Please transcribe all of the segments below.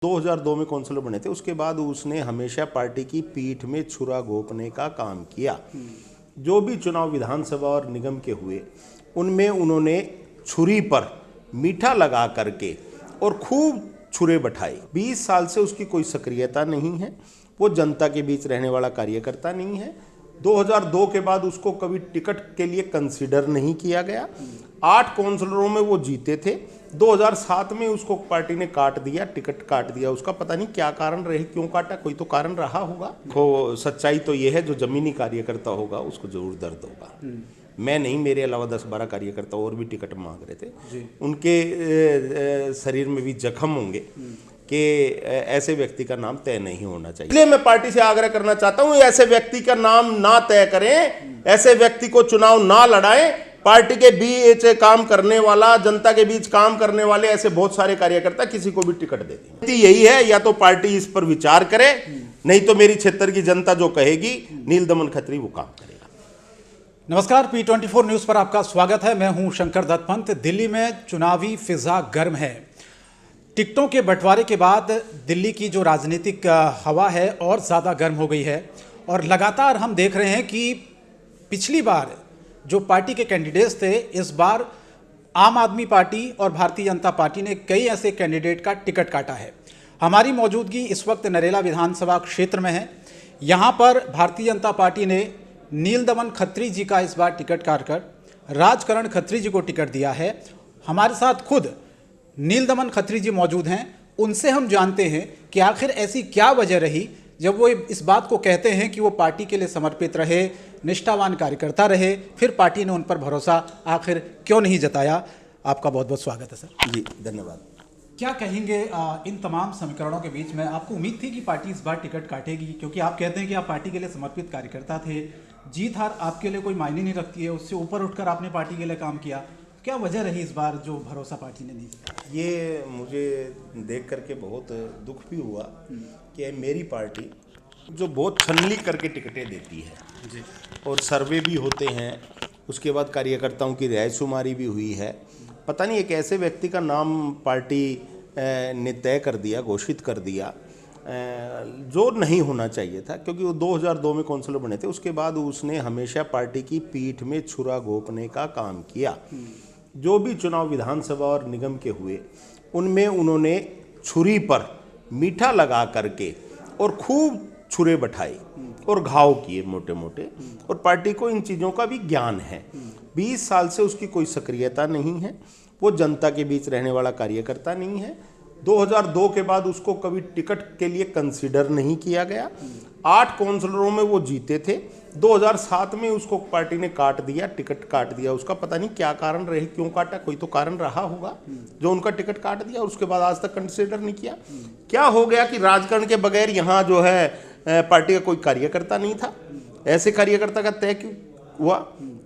2002 में काउंसलर बने थे। उसके बाद उसने हमेशा पार्टी की पीठ में छुरा घोंपने का काम किया। जो भी चुनाव विधानसभा और निगम के हुए उनमें उन्होंने छुरी पर मीठा लगा करके और खूब छुरे बैठाए। 20 साल से उसकी कोई सक्रियता नहीं है, वो जनता के बीच रहने वाला कार्यकर्ता नहीं है। 2002 के बाद उसको कभी टिकट के लिए कंसीडर नहीं किया गया। 8 काउंसलरों में वो जीते थे। 2007 में उसको पार्टी ने काट दिया, टिकट काट दिया उसका। पता नहीं क्या कारण रहे, क्यों काटा, कोई तो कारण रहा होगा। तो सच्चाई तो ये है, जो जमीनी कार्यकर्ता होगा उसको जरूर दर्द होगा। मैं नहीं, मेरे अलावा 10-12 कार्यकर्ता और भी टिकट मांग रहे थे। उनके शरीर में भी जख्म होंगे कि ऐसे व्यक्ति का नाम तय नहीं होना चाहिए। इसलिए मैं पार्टी से आग्रह करना चाहता हूं, ऐसे व्यक्ति का नाम ना तय करें, ऐसे व्यक्ति को चुनाव ना लड़ाएं। पार्टी के बीच काम करने वाला, जनता के बीच काम करने वाले ऐसे बहुत सारे कार्यकर्ता किसी को भी टिकट दे दें। यही है, या तो पार्टी इस पर विचार करे, नहीं तो मेरी क्षेत्र की जनता जो कहेगी नील दमन खत्री वो काम करेगा। नमस्कार, P24 न्यूज़ पर आपका स्वागत है। मैं हूं शंकर दत्त पंत। दिल्ली में चुनावी फिजा गर्म है। टिकटों के बंटवारे के बाद दिल्ली की जो राजनीतिक हवा है और ज़्यादा गर्म हो गई है और लगातार हम देख रहे हैं कि पिछली बार जो पार्टी के कैंडिडेट्स थे, इस बार आम आदमी पार्टी और भारतीय जनता पार्टी ने कई ऐसे कैंडिडेट का टिकट काटा है। हमारी मौजूदगी इस वक्त नरेला विधानसभा क्षेत्र में है। यहाँ पर भारतीय जनता पार्टी ने नील दमन खत्री जी का इस बार टिकट काटकर राजकरण खत्री जी को टिकट दिया है। हमारे साथ खुद नील दमन खत्री जी मौजूद हैं। उनसे हम जानते हैं कि आखिर ऐसी क्या वजह रही जब वो इस बात को कहते हैं कि वो पार्टी के लिए समर्पित रहे, निष्ठावान कार्यकर्ता रहे, फिर पार्टी ने उन पर भरोसा आखिर क्यों नहीं जताया। आपका बहुत बहुत स्वागत है सर। जी धन्यवाद। क्या कहेंगे इन तमाम समीकरणों के बीच में? आपको उम्मीद थी कि पार्टी इस बार टिकट काटेगी, क्योंकि आप कहते हैं कि आप पार्टी के लिए समर्पित कार्यकर्ता थे, जीत हार आपके लिए कोई मायने नहीं रखती है, उससे ऊपर उठकर आपने पार्टी के लिए काम किया। क्या वजह रही इस बार जो भरोसा पार्टी ने नहीं दिया? ये मुझे देख करके बहुत दुख भी हुआ कि मेरी पार्टी जो बहुत छलनी करके टिकटें देती है जी, और सर्वे भी होते हैं, उसके बाद कार्यकर्ताओं की रायशुमारी भी हुई है। पता नहीं एक ऐसे व्यक्ति का नाम पार्टी ने तय कर दिया, घोषित कर दिया, जो नहीं होना चाहिए था, क्योंकि वो 2002 में काउंसलर बने थे। उसके बाद उसने हमेशा पार्टी की पीठ में छुरा घोंपने का काम किया। जो भी चुनाव विधानसभा और निगम के हुए उनमें उन्होंने छुरी पर मीठा लगा करके और खूब छुरे बैठाए और घाव किए मोटे मोटे, और पार्टी को इन चीज़ों का भी ज्ञान है। 20 साल से उसकी कोई सक्रियता नहीं है, वो जनता के बीच रहने वाला कार्यकर्ता नहीं है। 2002 के बाद उसको कभी टिकट के लिए कंसीडर नहीं किया गया। 8 काउंसलरों में वो जीते थे। 2007 में उसको पार्टी ने काट दिया, टिकट काट दिया उसका। पता नहीं क्या कारण रहे, क्यों काटा, कोई तो कारण रहा होगा जो उनका टिकट काट दिया और उसके बाद आज तक कंसीडर नहीं किया। क्या हो गया कि राजकारण के बगैर यहाँ जो है पार्टी का कोई कार्यकर्ता नहीं था? ऐसे कार्यकर्ता का तय क्यों हुआ?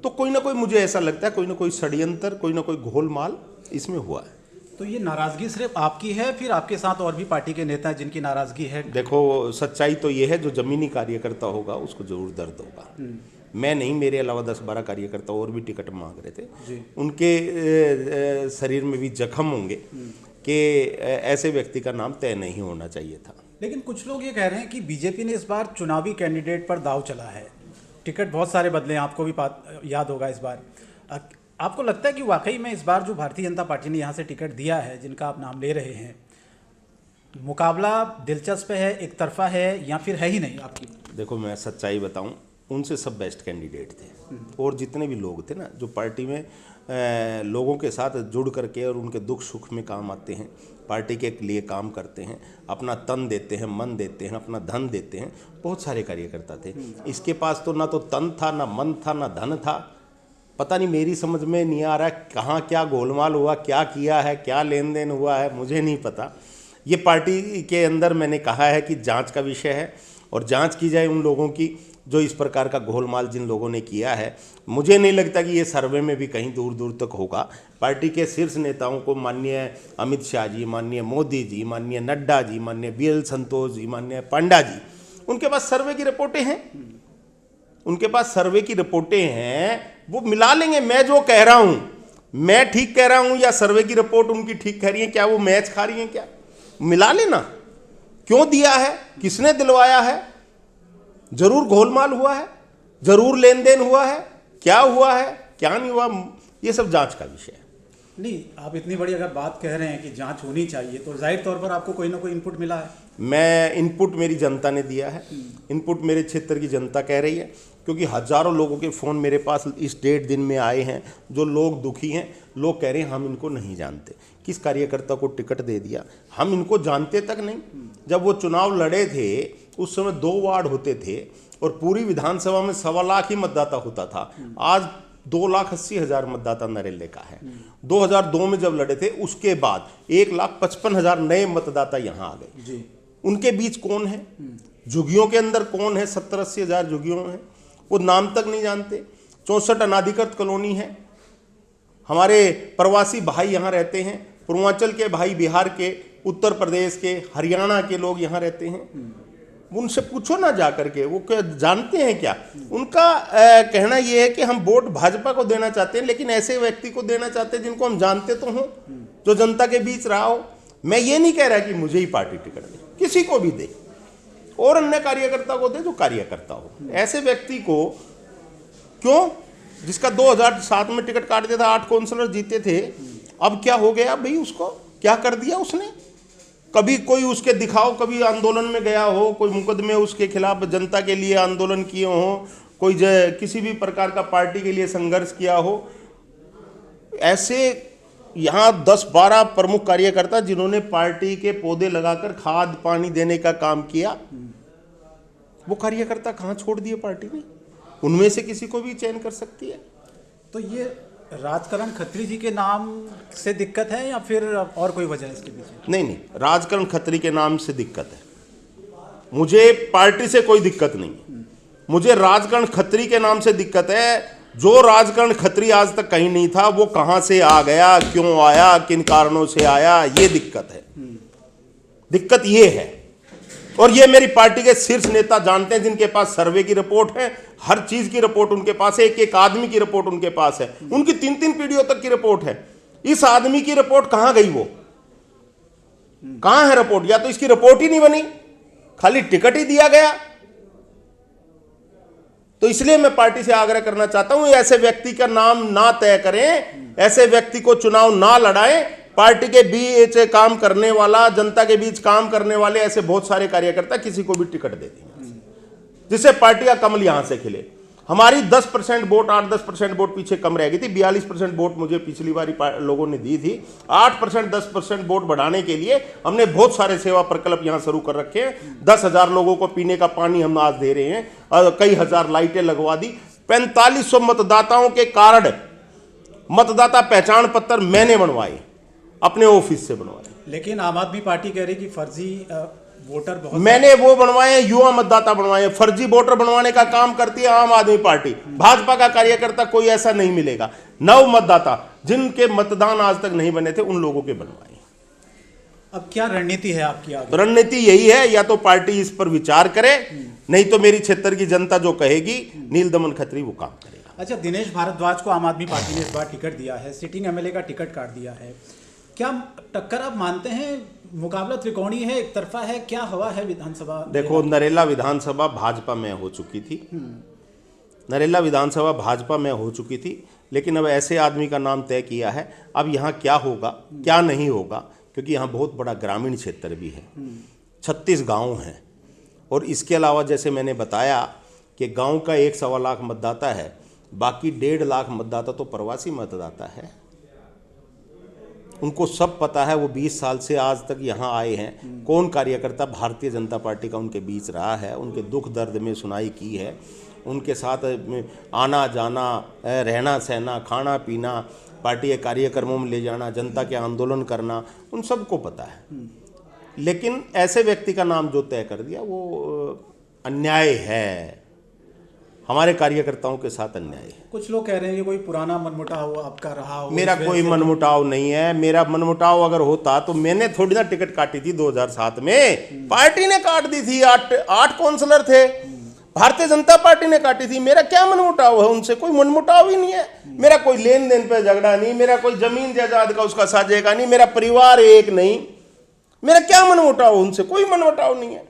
तो कोई ना कोई, मुझे ऐसा लगता है कोई ना कोई षड्यंत्र, कोई ना कोई घोलमाल इसमें हुआ है। तो ये नाराजगी सिर्फ आपकी है, फिर आपके साथ और भी पार्टी के नेता हैं जिनकी नाराजगी है? देखो सच्चाई तो ये है, जो जमीनी कार्यकर्ता होगा उसको जरूर दर्द होगा। मैं नहीं, मेरे अलावा 10-12 कार्यकर्ता और भी टिकट मांग रहे थे। उनके शरीर में भी जख्म होंगे कि ऐसे व्यक्ति का नाम तय नहीं होना चाहिए था। लेकिन कुछ लोग ये कह रहे हैं कि बीजेपी ने इस बार चुनावी कैंडिडेट पर दाव चला है। टिकट बहुत सारे बदले हैं, आपको भी याद होगा इस बार। आपको लगता है कि वाकई में इस बार जो भारतीय जनता पार्टी ने यहाँ से टिकट दिया है, जिनका आप नाम ले रहे हैं, मुकाबला दिलचस्प है, एक तरफा है, या फिर है ही नहीं आपकी? देखो मैं सच्चाई बताऊं, उनसे सब बेस्ट कैंडिडेट थे। और जितने भी लोग थे ना, जो पार्टी में लोगों के साथ जुड़ करके और उनके दुख सुख में काम आते हैं, पार्टी के लिए काम करते हैं, अपना तन देते हैं, मन देते हैं, अपना धन देते हैं, बहुत सारे कार्यकर्ता थे। इसके पास तो ना तो तन था, ना मन था, ना धन था। पता नहीं, मेरी समझ में नहीं आ रहा कहाँ क्या गोलमाल हुआ, क्या किया है, क्या लेन देन हुआ है, मुझे नहीं पता। ये पार्टी के अंदर मैंने कहा है कि जांच का विषय है और जांच की जाए उन लोगों की जो इस प्रकार का घोलमाल जिन लोगों ने किया है। मुझे नहीं लगता कि ये सर्वे में भी कहीं दूर दूर तक होगा। पार्टी के शीर्ष नेताओं को, माननीय अमित शाह जी, माननीय मोदी जी, माननीय नड्डा जी, माननीय BL संतोष जी, माननीय पांडा जी, उनके पास सर्वे की रिपोर्टें हैं। उनके पास सर्वे की रिपोर्टें हैं, वो मिला लेंगे। मैं जो कह रहा हूं, मैं ठीक कह रहा हूं या सर्वे की रिपोर्ट उनकी ठीक कह रही है? क्या वो मैच खा रही है? क्या मिला लेना। क्यों दिया है, किसने दिलवाया है, जरूर गोलमाल हुआ है, जरूर लेन देन हुआ है, क्या हुआ है क्या नहीं हुआ, ये सब जांच का विषय है। नहीं, आप इतनी बड़ी अगर बात कह रहे हैं कि जांच होनी चाहिए तो जाहिर तौर पर आपको कोई ना कोई इनपुट मिला है। मैं इनपुट मेरी जनता ने दिया है, इनपुट मेरे क्षेत्र की जनता कह रही है, क्योंकि हजारों लोगों के फ़ोन मेरे पास इस 1.5 दिन में आए हैं, जो लोग दुखी हैं। लोग कह रहे हैं हम इनको नहीं जानते, किस कार्यकर्ता को टिकट दे दिया, हम इनको जानते तक नहीं। जब वो चुनाव लड़े थे उस समय 2 वार्ड होते थे और पूरी विधानसभा में 1.25 लाख ही मतदाता होता था। आज 2,80,000 मतदाता नरेले का है। 2002 में जब लड़े थे उसके बाद 1,55,000 नए मतदाता यहाँ आ गए। उनके बीच कौन है, झुग्गियों के अंदर कौन है, 70-80 हज़ार झुग्गियों हैं, वो नाम तक नहीं जानते। 64 अनाधिकृत कॉलोनी है, हमारे प्रवासी भाई यहाँ रहते हैं, पूर्वांचल के भाई, बिहार के, उत्तर प्रदेश के, हरियाणा के लोग यहाँ रहते हैं। उनसे पूछो ना जा करके, वो क्या जानते हैं क्या? उनका कहना यह है कि हम वोट भाजपा को देना चाहते हैं, लेकिन ऐसे व्यक्ति को देना चाहते हैं जिनको हम जानते तो हों, जो जनता के बीच रहा हो। मैं ये नहीं कह रहा कि मुझे ही पार्टी टिकट दे, किसी को भी दे और अन्य कार्यकर्ता को दे जो कार्यकर्ता हो। ऐसे व्यक्ति को क्यों, जिसका 2007 में टिकट काट दिया था, 8 काउंसलर जीते थे, अब क्या हो गया भाई, उसको क्या कर दिया उसने? कभी कोई उसके दिखाओ, कभी आंदोलन में गया हो, कोई मुकदमे उसके खिलाफ जनता के लिए आंदोलन किए हो, कोई किसी भी प्रकार का पार्टी के लिए संघर्ष किया हो। ऐसे यहाँ 10-12 प्रमुख कार्यकर्ता जिन्होंने पार्टी के पौधे लगाकर खाद पानी देने का काम किया, वो कार्यकर्ता कहाँ छोड़ दिए पार्टी ने? उनमें से किसी को भी चयन कर सकती है। तो ये राजकरण खत्री जी के नाम से दिक्कत है या फिर और कोई वजह है इसके पीछे? नहीं, राजकरण खत्री के नाम से दिक्कत है। मुझे पार्टी से कोई दिक्कत नहीं है, मुझे राजकरण खत्री के नाम से दिक्कत है। जो राजकरण खत्री आज तक कहीं नहीं था, वो कहां से आ गया, क्यों आया, किन कारणों से आया, ये दिक्कत है। दिक्कत ये है, और ये मेरी पार्टी के शीर्ष नेता जानते हैं, जिनके पास सर्वे की रिपोर्ट है, हर चीज की रिपोर्ट उनके पास है, एक आदमी की रिपोर्ट उनके पास है, उनकी 3-3 पीढ़ियों तक की रिपोर्ट है। इस आदमी की रिपोर्ट कहां गई? वो कहां है रिपोर्ट? या तो इसकी रिपोर्ट ही नहीं बनी, खाली टिकट ही दिया गया। तो इसलिए मैं पार्टी से आग्रह करना चाहता हूं, ऐसे व्यक्ति का नाम ना तय करें, ऐसे व्यक्ति को चुनाव ना लड़ाएं। पार्टी के बीच काम करने वाला, जनता के बीच काम करने वाले ऐसे बहुत सारे कार्यकर्ता किसी को भी टिकट दे देंगे, जिससे पार्टी का कमल यहां से खिले। हमारी 10% वोट, 8-10% वोट पीछे कम रह गई थी। 42% वोट मुझे पिछली बार लोगों ने दी थी। 8%, 10% वोट बढ़ाने के लिए हमने बहुत सारे सेवा प्रकल्प यहां शुरू कर रखे हैं। 10,000 लोगों को पीने का पानी हम आज दे रहे हैं और कई हजार लाइटें लगवा दी। 4500 मतदाताओं के कार्ड, मतदाता पहचान पत्र मैंने बनवाए, अपने ऑफिस से बनवाए। लेकिन आम आदमी पार्टी कह रही कि फर्जी वोटर बहुत, मैंने वो बनवाए, युवा मतदाता बनवाए। फर्जी वोटर बनवाने का काम करती है आम आदमी पार्टी। भाजपा का कार्यकर्ता कोई ऐसा नहीं मिलेगा। नव मतदाता जिनके मतदान आज तक नहीं बने थे, उन लोगों के बनवाए। अब क्या रणनीति है आपकी आगे? रणनीति यही है, या तो पार्टी इस पर विचार करे, नहीं तो मेरी क्षेत्र की जनता जो कहेगी, नील दमन खत्री वो काम करेगा। अच्छा, दिनेश भारद्वाज को आम आदमी पार्टी ने इस बार टिकट दिया है, सिटिंग एमएलए का टिकट काट दिया है। क्या टक्कर आप मानते हैं? मुकाबला त्रिकोणीय है, एक तरफा है, क्या हवा है विधानसभा? देखो, नरेला विधानसभा भाजपा में हो चुकी थी, नरेला विधानसभा भाजपा में हो चुकी थी, लेकिन अब ऐसे आदमी का नाम तय किया है। अब यहाँ क्या होगा क्या नहीं होगा, क्योंकि यहाँ बहुत बड़ा ग्रामीण क्षेत्र भी है, 36 गांव हैं, और इसके अलावा जैसे मैंने बताया कि गांव का 1-1.25 लाख मतदाता है, बाकी 1.5 लाख मतदाता तो प्रवासी मतदाता है। उनको सब पता है, वो 20 साल से आज तक यहाँ आए हैं। कौन कार्यकर्ता भारतीय जनता पार्टी का उनके बीच रहा है, उनके दुख दर्द में सुनाई की है, उनके साथ आना जाना, रहना सहना, खाना पीना, पार्टी के कार्यक्रमों में ले जाना, जनता के आंदोलन करना, उन सबको पता है। लेकिन ऐसे व्यक्ति का नाम जो तय कर दिया, वो अन्याय है, हमारे कार्यकर्ताओं के साथ अन्याय है। कुछ लोग कह रहे हैं कि कोई पुराना मनमुटाव आपका रहा हो। मेरा कोई मनमुटाव नहीं है। मेरा मनमुटाव अगर होता तो मैंने थोड़ी ना टिकट काटी थी 2007 में, पार्टी ने काट दी थी। 8 काउंसलर थे, भारतीय जनता पार्टी ने काटी थी। मेरा क्या मनमुटाव है उनसे? कोई मनमुटाव ही नहीं है। मेरा कोई लेन देन पे झगड़ा नहीं, मेरा कोई जमीन जायदाद का उसका साझेगा नहीं, मेरा परिवार एक नहीं, मेरा क्या मनमुटाव उनसे? कोई मनमुटाव नहीं है।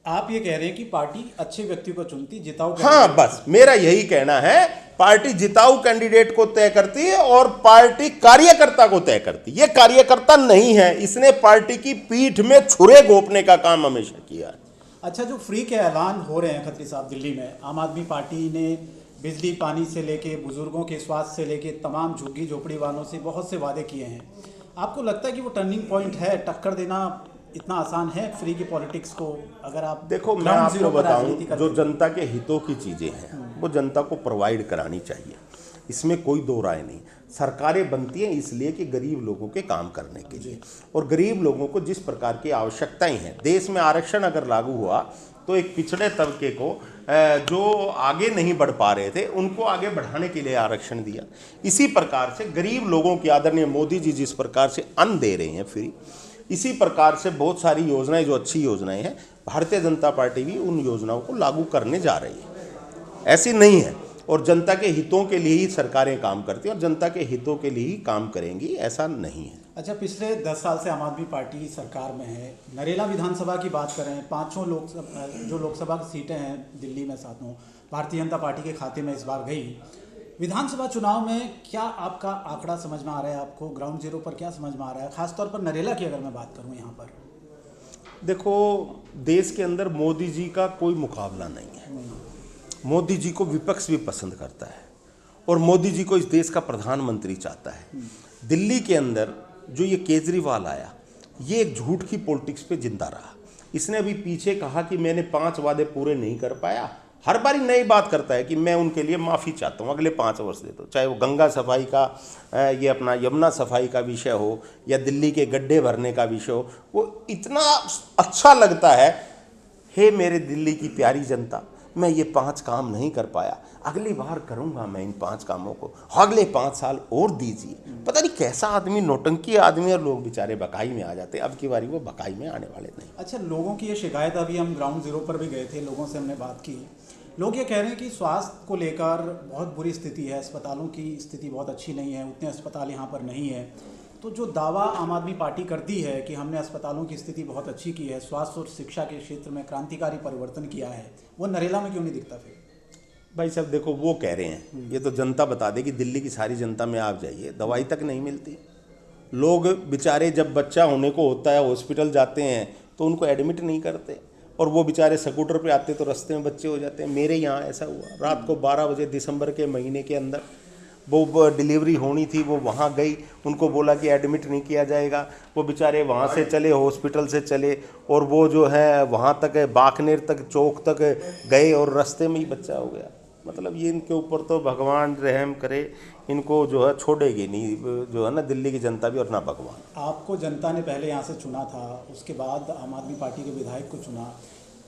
आप ये कह रहे हैं कि पार्टी अच्छे व्यक्ति को चुनती, जिताऊ हाँ, बस मेरा यही कहना है, पार्टी जिताऊ कैंडिडेट को तय करती है और पार्टी कार्यकर्ता को तय करती है। ये कार्यकर्ता नहीं है, इसने पार्टी की पीठ में छुरे घोंपने का काम हमेशा किया है। अच्छा, जो फ्री के ऐलान हो रहे हैं खत्री साहब दिल्ली में, आम आदमी पार्टी ने बिजली पानी से लेके बुजुर्गों के स्वास्थ्य से लेके तमाम झुग्गी झोपड़ी वालों से बहुत से वादे किए हैं। आपको लगता है कि वो टर्निंग पॉइंट है? टक्कर देना इतना आसान है फ्री की पॉलिटिक्स को? अगर आप देखो, मैं ग्राउंड आपको जीरो पर बताऊं, राजनीति करते जो हैं। जनता के हितों की चीज़ें हैं वो जनता को प्रोवाइड करानी चाहिए, इसमें कोई दो राय नहीं। सरकारें बनती हैं इसलिए कि गरीब लोगों के काम करने के लिए, और गरीब लोगों को जिस प्रकार की आवश्यकताएं हैं, देश में आरक्षण अगर लागू हुआ तो एक पिछड़े तबके को जो आगे नहीं बढ़ पा रहे थे उनको आगे बढ़ाने के लिए आरक्षण दिया। इसी प्रकार से गरीब लोगों की, आदरणीय मोदी जी जिस प्रकार से अन्न दे रहे हैं फ्री, इसी प्रकार से बहुत सारी योजनाएं जो अच्छी योजनाएं हैं, भारतीय जनता पार्टी भी उन योजनाओं को लागू करने जा रही है। ऐसी नहीं है, और जनता के हितों के लिए ही सरकारें काम करती हैं और जनता के हितों के लिए ही काम करेंगी, ऐसा नहीं है। अच्छा, पिछले 10 साल से आम आदमी पार्टी सरकार में है। नरेला विधानसभा की बात करें, 5 लोकसभा की सीटें हैं दिल्ली में, 7 भारतीय जनता पार्टी के खाते में इस बार गई। विधानसभा चुनाव में क्या आपका आंकड़ा समझ में आ रहा है? आपको ग्राउंड जीरो पर क्या समझ में आ रहा है, खासतौर पर नरेला की अगर मैं बात करूं यहाँ पर? देखो, देश के अंदर मोदी जी का कोई मुकाबला नहीं है। मोदी जी को विपक्ष भी पसंद करता है और मोदी जी को इस देश का प्रधानमंत्री चाहता है। दिल्ली के अंदर जो ये केजरीवाल आया, ये एक झूठ की पॉलिटिक्स पे जिंदा रहा। इसने अभी पीछे कहा कि मैंने 5 वादे पूरे नहीं कर पाया, हर बारी नई बात करता है कि मैं उनके लिए माफ़ी चाहता हूँ, अगले 5 वर्ष दे दो। चाहे वो गंगा सफाई का, ये अपना यमुना सफाई का विषय हो या दिल्ली के गड्ढे भरने का विषय हो, वो इतना अच्छा लगता है, हे मेरे दिल्ली की प्यारी जनता, मैं ये 5 काम नहीं कर पाया, अगली बार करूँगा मैं इन 5 कामों को, अगले 5 साल और दीजिए। पता नहीं कैसा आदमी, नौटंकी आदमी, और लोग बेचारे बकाई में आ जाते हैं। अब की बारी वो बकाई में आने वाले नहीं। अच्छा, लोगों की ये शिकायत, अभी हम ग्राउंड जीरो पर भी गए थे, लोगों से हमने बात की, लोग ये कह रहे हैं कि स्वास्थ्य को लेकर बहुत बुरी स्थिति है, अस्पतालों की स्थिति बहुत अच्छी नहीं है, उतने अस्पताल यहाँ पर नहीं है। तो जो दावा आम आदमी पार्टी करती है कि हमने अस्पतालों की स्थिति बहुत अच्छी की है, स्वास्थ्य और शिक्षा के क्षेत्र में क्रांतिकारी परिवर्तन किया है, वो नरेला में क्यों नहीं दिखता फिर? भाई साहब देखो, वो कह रहे हैं, ये तो जनता बता देगी। दिल्ली की सारी जनता में आप जाइए, दवाई तक नहीं मिलती। लोग बेचारे जब बच्चा होने को होता है हॉस्पिटल जाते हैं तो उनको एडमिट नहीं करते, और वो बेचारे स्कूटर पे आते तो रास्ते में बच्चे हो जाते हैं। मेरे यहाँ ऐसा हुआ, रात को 12 बजे दिसंबर के महीने के अंदर वो डिलीवरी होनी थी, वो वहाँ गई, उनको बोला कि एडमिट नहीं किया जाएगा। वो बेचारे वहाँ से चले, हॉस्पिटल से चले, और वो जो है वहाँ तक बाकनेर तक, चौक तक गए और रास्ते में ही बच्चा हो गया। मतलब ये इनके ऊपर तो भगवान रहम करे, इनको जो है छोड़ेगी नहीं, जो है ना दिल्ली की जनता भी और ना भगवान। आपको जनता ने पहले यहाँ से चुना था, उसके बाद आम आदमी पार्टी के विधायक को चुना।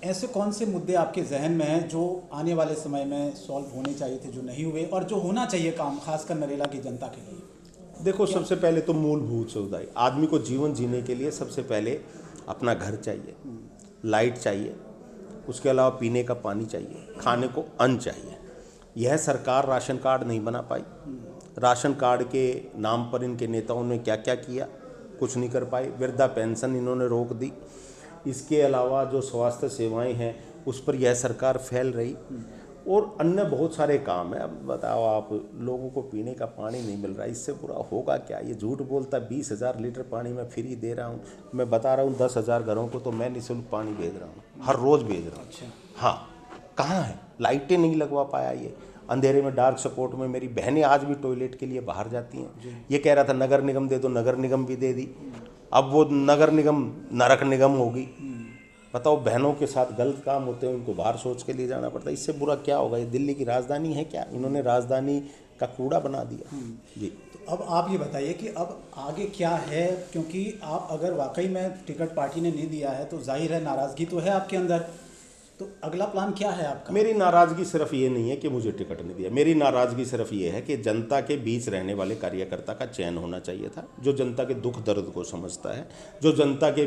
ऐसे कौन से मुद्दे आपके जहन में हैं जो आने वाले समय में सॉल्व होने चाहिए थे, जो नहीं हुए, और जो होना चाहिए काम खासकर नरेला की जनता के लिए? देखो, सबसे पहले तो मूलभूत सुविधाएं, आदमी को जीवन जीने के लिए सबसे पहले अपना घर चाहिए, लाइट चाहिए, उसके अलावा पीने का पानी चाहिए, खाने को अन्न चाहिए। यह सरकार राशन कार्ड नहीं बना पाई। राशन कार्ड के नाम पर इनके नेताओं ने क्या क्या किया, कुछ नहीं कर पाए। वृद्धा पेंशन इन्होंने रोक दी। इसके अलावा जो स्वास्थ्य सेवाएं हैं उस पर यह सरकार फैल रही, और अन्य बहुत सारे काम हैं। अब बताओ आप, लोगों को पीने का पानी नहीं मिल रहा, इससे पूरा होगा क्या? ये झूठ बोलता, 20,000 लीटर पानी मैं फ्री दे रहा हूँ। मैं बता रहा हूँ 10,000 घरों को तो मैं निःशुल्क पानी भेज रहा हूँ, हर रोज़ भेज रहा हूँ। अच्छा, हाँ, कहाँ है? लाइटें नहीं लगवा पाया। ये अंधेरे में, डार्क सपोर्ट में मेरी बहनें आज भी टॉयलेट के लिए बाहर जाती हैं। ये कह रहा था नगर निगम दे दो, नगर निगम भी दे दी। अब वो नगर निगम नरक निगम होगी। बताओ, बहनों के साथ गलत काम होते हैं, उनको बाहर सोच के लिए जाना पड़ता है। इससे बुरा क्या होगा? ये दिल्ली की राजधानी है क्या? इन्होंने राजधानी का कूड़ा बना दिया। जी, तो अब आप ये बताइए कि अब आगे क्या है, क्योंकि आप अगर वाकई में टिकट पार्टी ने नहीं दिया है तो जाहिर है नाराज़गी तो है आपके अंदर, तो अगला प्लान क्या है आपका? मेरी नाराज़गी सिर्फ ये नहीं है कि मुझे टिकट नहीं दिया। मेरी नाराज़गी सिर्फ ये है कि जनता के बीच रहने वाले कार्यकर्ता का चयन होना चाहिए था, जो जनता के दुख दर्द को समझता है, जो जनता के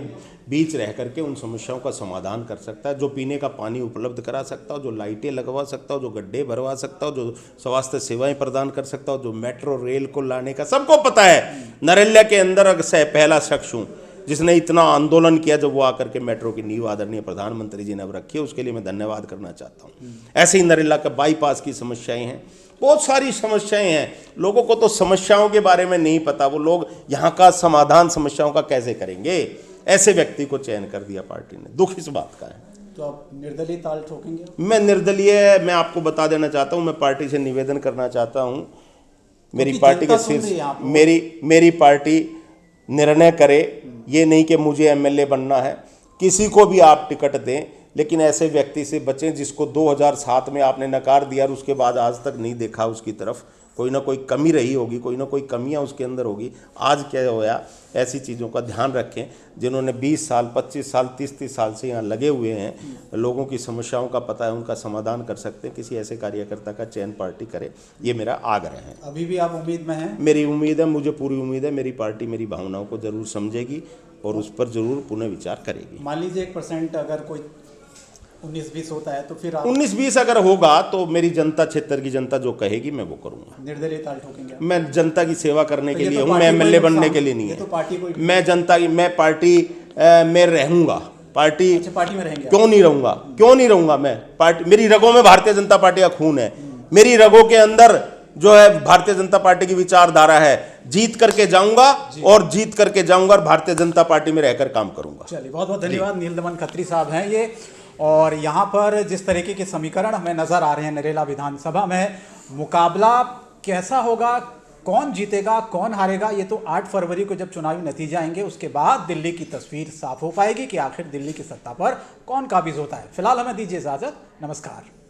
बीच रह करके उन समस्याओं का समाधान कर सकता है, जो पीने का पानी उपलब्ध करा सकता हो, जो लाइटें लगवा सकता हो, जो गड्ढे भरवा सकता हो, जो स्वास्थ्य सेवाएं प्रदान कर सकता हो, जो मेट्रो रेल को लाने का सबको पता है। नरेला के अंदर अगर पहला शख्स हूँ, जिसने इतना आंदोलन किया जब वो आकर के मेट्रो की नींव आदरणीय प्रधानमंत्री जी ने अब रखी है, उसके लिए मैं धन्यवाद करना चाहता हूँ। ऐसे ही नरेला का बाईपास की समस्याएं हैं, बहुत सारी समस्याएं हैं। लोगों को तो समस्याओं के बारे में नहीं पता, वो लोग यहाँ का समाधान समस्याओं का कैसे करेंगे। ऐसे व्यक्ति को चयन कर दिया पार्टी ने, दुख इस बात का है। तो आप निर्दलीय ताल ठोकेंगे? मैं निर्दलीय, मैं आपको बता देना चाहता हूँ, मैं पार्टी से निवेदन करना चाहता हूँ, मेरी पार्टी के शीर्ष मेरी पार्टी निर्णय करे, ये नहीं कि मुझे एमएलए बनना है। किसी को भी आप टिकट दें, लेकिन ऐसे व्यक्ति से बचें जिसको 2007 में आपने नकार दिया और उसके बाद आज तक नहीं देखा उसकी तरफ। कोई ना कोई कमी रही होगी, कोई ना कोई कमियां उसके अंदर होगी। आज क्या होया, ऐसी चीज़ों का ध्यान रखें। जिन्होंने 20 साल 25 साल 30 साल से यहाँ लगे हुए हैं, लोगों की समस्याओं का पता है, उनका समाधान कर सकते हैं। किसी ऐसे कार्यकर्ता का चयन पार्टी करे, ये मेरा आग्रह है। अभी भी आप उम्मीद में हैं? मेरी उम्मीद है, मुझे पूरी उम्मीद है, मेरी पार्टी मेरी भावनाओं को जरूर समझेगी और उस पर जरूर पुनः विचार करेगी। मान लीजिए 1% अगर कोई 19-20 होता है तो फिर आप 19-20 अगर होगा तो मेरी जनता, क्षेत्र की जनता जो कहेगी मैं वो करूंगा। निर्दलीय ताल ठोकेंगे? मैं जनता की सेवा करने के ये लिए तो हूँ, मैं पार्टी को एमएलए ही बनने नुकसान- के लिए नहीं ये तो है। पार्टी को ही- मैं जनता की, मैं पार्टी में रहूंगा। पार्टी अच्छा, पार्टी में रहेंगे? क्यों नहीं रहूंगा, क्यों नहीं रहूंगा मैं? पार्टी, मेरी रगों में भारतीय जनता पार्टी का खून है। मेरी रगों के अंदर जो है भारतीय जनता पार्टी की विचारधारा है। जीत करके जाऊंगा और जीत करके जाऊंगा और भारतीय जनता पार्टी में रहकर काम करूंगा। चलिए, बहुत बहुत धन्यवाद। नीलदमन खत्री साहब हैं ये। और यहाँ पर जिस तरीके के समीकरण हमें नजर आ रहे हैं नरेला विधानसभा में, मुकाबला कैसा होगा, कौन जीतेगा कौन हारेगा, ये तो 8 फरवरी को जब चुनावी नतीजे आएंगे उसके बाद दिल्ली की तस्वीर साफ हो पाएगी कि आखिर दिल्ली की सत्ता पर कौन काबिज होता है। फिलहाल हमें दीजिए इजाजत, नमस्कार।